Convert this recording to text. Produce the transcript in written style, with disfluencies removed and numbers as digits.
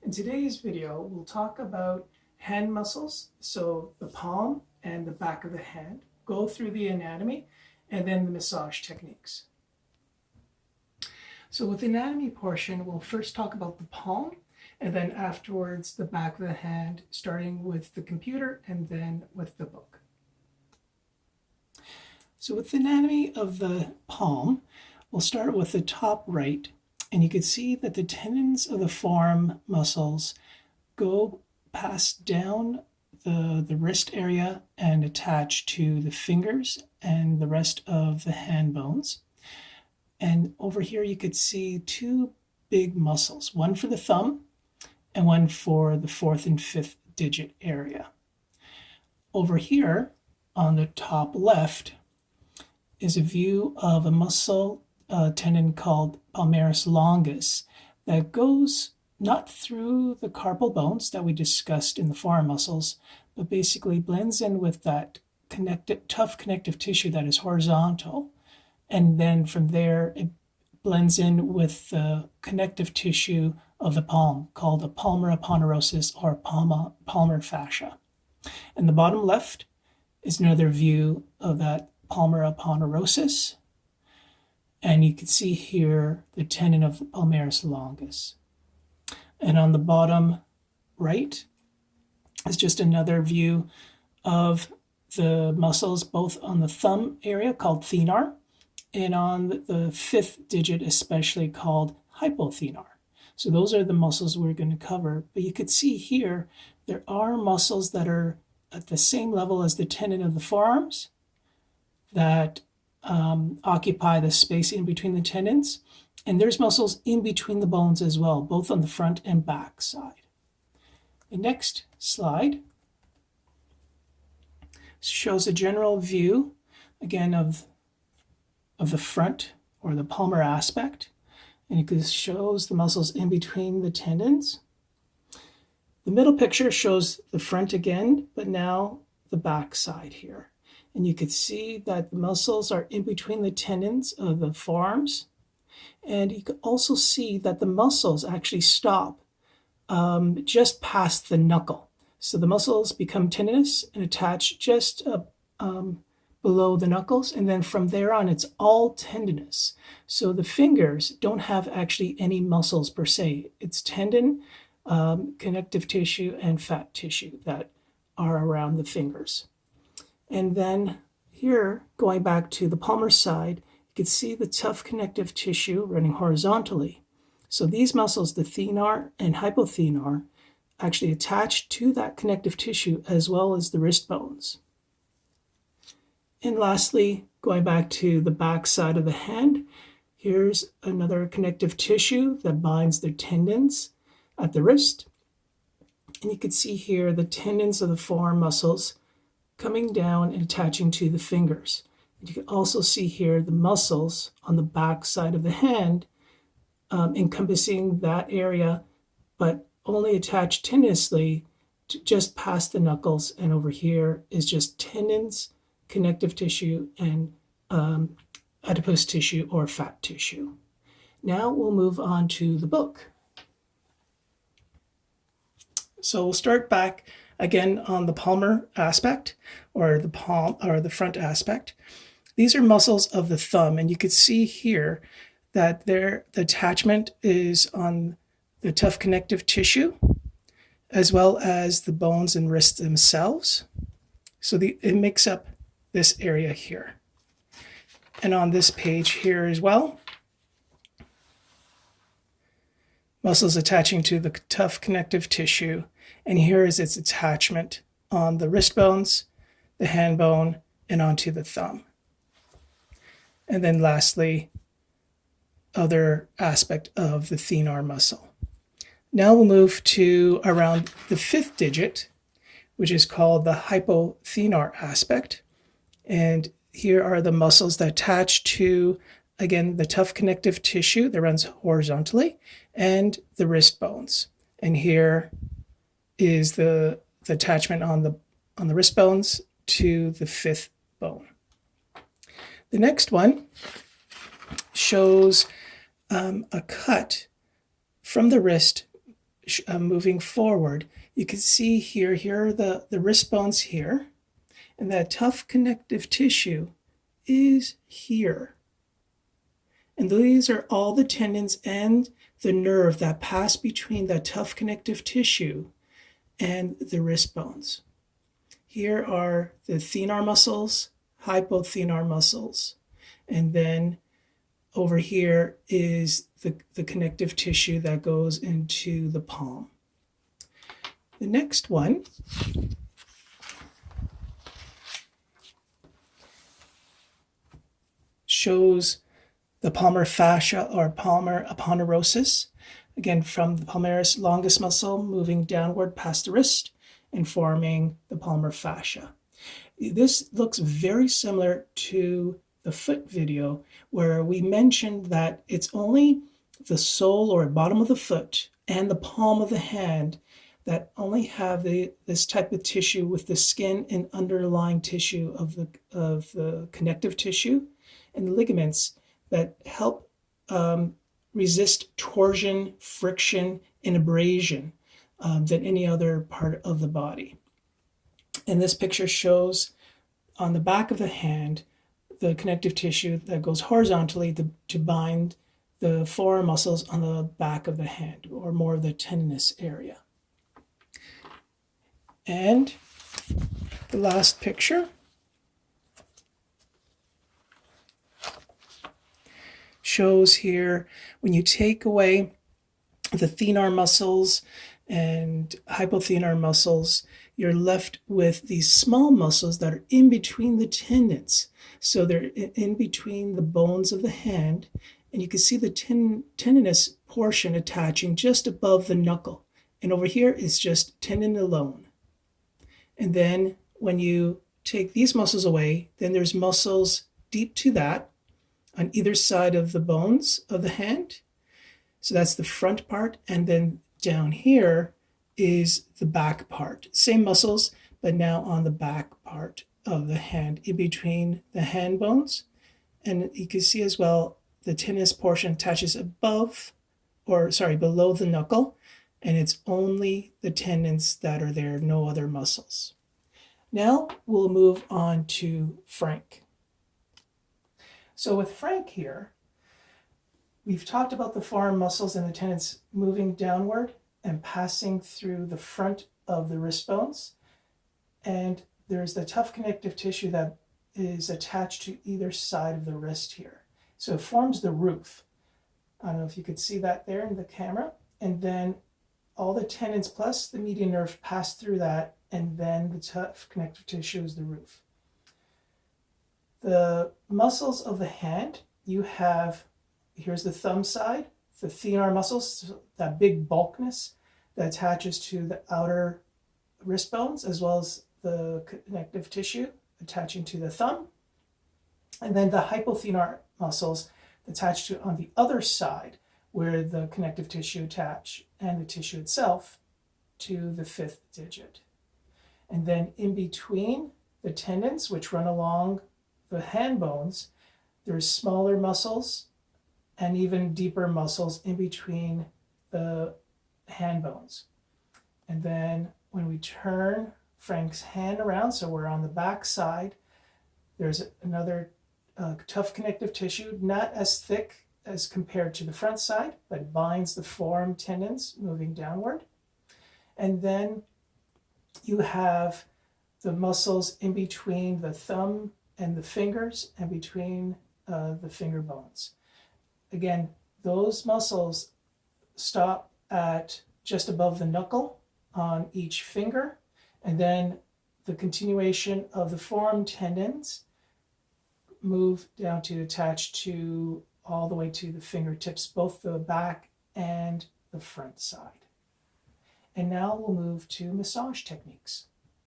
In today's video, we'll talk about hand muscles, so the palm and the back of the hand, go through the anatomy, and then the massage techniques. So with the anatomy portion, we'll first talk about the palm, and then afterwards the back of the hand, starting with the computer and then with the book. So with the anatomy of the palm, we'll start with the top right, and you can see that the tendons of the forearm muscles pass down the wrist area and attach to the fingers and the rest of the hand bones. And over here you could see two big muscles, one for the thumb and one for the fourth and fifth digit area. Over here on the top left is a view of a muscle tendon called Palmar longus that goes not through the carpal bones that we discussed in the forearm muscles, but basically blends in with that tough connective tissue that is horizontal. And then from there, it blends in with the connective tissue of the palm called the Palmar Aponeurosis or Palmar fascia. And the bottom left is another view of that Palmar Aponeurosis. And you can see here the tendon of the Palmar longus. And on the bottom right is just another view of the muscles, both on the thumb area called thenar, and on the fifth digit especially called hypothenar. So those are the muscles we're going to cover. But you could see here there are muscles that are at the same level as the tendon of the forearms that occupy the space in between the tendons. And there's muscles in between the bones as well, both on the front and back side. The next slide shows a general view, again, of the front or the palmar aspect. And it shows the muscles in between the tendons. The middle picture shows the front again, but now the back side here. And you could see that the muscles are in between the tendons of the forearms. And you could also see that the muscles actually stop just past the knuckle. So the muscles become tendinous and attach just below the knuckles. And then from there on, it's all tendinous. So the fingers don't have actually any muscles per se. It's tendon, connective tissue, and fat tissue that are around the fingers. And then here, going back to the palmar side, you can see the tough connective tissue running horizontally. So these muscles, the thenar and hypothenar, actually attach to that connective tissue as well as the wrist bones. And lastly, going back to the back side of the hand, here's another connective tissue that binds the tendons at the wrist. And you can see here the tendons of the forearm muscles coming down and attaching to the fingers. And you can also see here the muscles on the back side of the hand encompassing that area, but only attached tendinously to just past the knuckles. And over here is just tendons, connective tissue, and adipose tissue or fat tissue. Now we'll move on to the book. So we'll start back again on the palmar aspect or the front aspect. These are muscles of the thumb, and you can see here that the attachment is on the tough connective tissue as well as the bones and wrists themselves. So it makes up this area here. And on this page here as well, muscles attaching to the tough connective tissue. And here is its attachment on the wrist bones, the hand bone, and onto the thumb. And then lastly, other aspect of the thenar muscle. Now we'll move to around the fifth digit, which is called the hypothenar aspect. And here are the muscles that attach to, again, the tough connective tissue that runs horizontally and the wrist bones. And here is the attachment on the wrist bones to the fifth bone. The next one shows a cut from the wrist moving forward, you can see here are the wrist bones here, and that tough connective tissue is here. And these are all the tendons and the nerve that pass between that tough connective tissue and the wrist bones. Here are the thenar muscles, hypothenar muscles, and then over here is the connective tissue that goes into the palm. The next one shows the palmar fascia or palmar aponeurosis, again from the palmaris longus muscle moving downward past the wrist and forming the palmar fascia. This looks very similar to the foot video where we mentioned that it's only the sole or bottom of the foot and the palm of the hand that only have this type of tissue with the skin and underlying tissue of the connective tissue and ligaments that help resist torsion, friction, and abrasion than any other part of the body. And this picture shows on the back of the hand the connective tissue that goes horizontally to bind the forearm muscles on the back of the hand, or more of the tendinous area. And the last picture shows here when you take away the thenar muscles and hypothenar muscles, you're left with these small muscles that are in between the tendons. So they're in between the bones of the hand, and you can see the tendinous portion attaching just above the knuckle. And over here is just tendon alone. And then when you take these muscles away, then there's muscles deep to that on either side of the bones of the hand. So that's the front part, and then down here is the back part. Same muscles, but now on the back part of the hand, in between the hand bones. And you can see as well, the tendinous portion attaches below the knuckle, and it's only the tendons that are there, no other muscles. Now we'll move on to Frank. So with Frank here, we've talked about the forearm muscles and the tendons moving downward and passing through the front of the wrist bones. And there's the tough connective tissue that is attached to either side of the wrist here. So it forms the roof. I don't know if you could see that there in the camera. And then all the tendons plus the median nerve pass through that, and then the tough connective tissue is the roof. The muscles of the hand, you have, here's the thumb side, the thenar muscles, that big bulkness that attaches to the outer wrist bones, as well as the connective tissue attaching to the thumb. And then the hypothenar muscles attached to on the other side, where the connective tissue attach and the tissue itself to the fifth digit. And then in between the tendons, which run along the hand bones, there's smaller muscles and even deeper muscles in between the hand bones. And then when we turn Frank's hand around, so we're on the back side, there's another tough connective tissue, not as thick as compared to the front side, but binds the forearm tendons moving downward. And then you have the muscles in between the thumb and the fingers and between the finger bones. Again, those muscles stop at just above the knuckle on each finger, and then the continuation of the forearm tendons move down to attach to all the way to the fingertips, both the back and the front side. And now we'll move to massage techniques.